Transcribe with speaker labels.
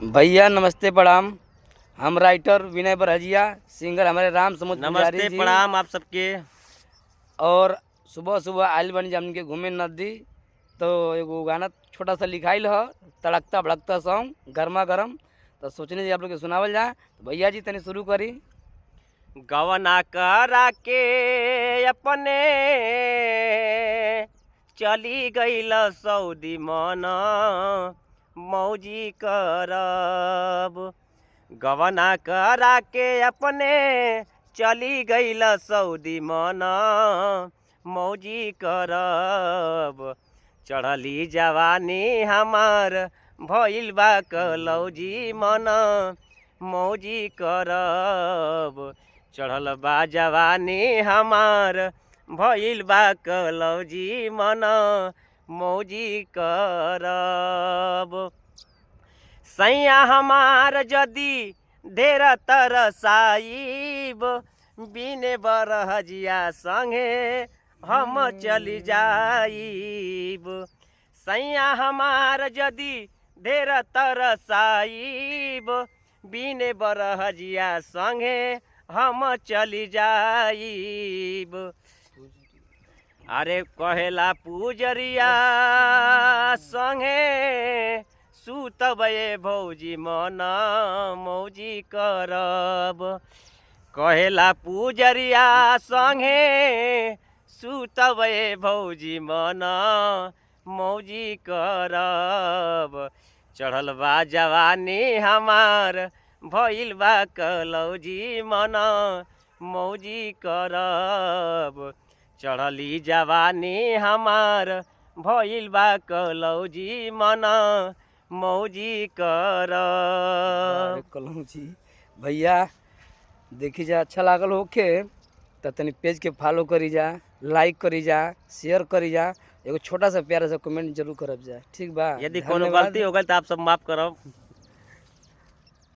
Speaker 1: भैया नमस्ते प्रणाम। हम राइटर विनय बरहजिया, सिंगर हमारे राम समूह पुजारी
Speaker 2: नमस्ते
Speaker 1: जी।
Speaker 2: प्रणाम आप सबके।
Speaker 1: और सुबह सुबह आयल बनी हमन के घूमे नदी, तो एगो गाना छोटा सा लिखाइल ह, तड़कता भड़कता सॉन्ग गर्मा गर्म। तो सोचने जी आप लोग के सुनावल जाए। तो भैया जी तनी शुरू करी।
Speaker 2: गवना करा के अपने चली गईल सऊदी मन मौजी करब। गवना करा के अपने चली गईल सऊदी मन मौजी करब। चढ़ली जवानी हमार भइल बा कलौजी मन मौजी करब। चढ़ल बा जवानी हमार भइल बा कलौजी मन मौजी करब। सैया हमार जदी ढेर तरसाइब, बिने बरहजिया संगे हम चली जाइब। सैया हमार जदी ढेर तरसाइब, बिने बरहजिया संगे हम चली जाइब। अरे कहेला पूजरिया संगे सुतबे भौजी मन मौजी करब। कहेला पूजरिया संगे सुतबे भौजी मन मौजी करब। चढ़ल बा जवानी हमार भइल बा कलौजी मन मौजी करब। चढ़ली जवानी हमार भइल बा कलौजी मन मौजी करब।
Speaker 1: अरे कलम जी भैया, देखी जा अच्छा लागल होखे तो तनी पेज के फॉलो करी जा, लाइक करी जा, शेयर करी जा, एगो छोटा सा प्यारा सा कमेंट जरूर करब जा। ठीक बा,
Speaker 2: यदि कोनो
Speaker 1: धन्यवाद।
Speaker 2: गलती हो गई तो आप सब माफ करब।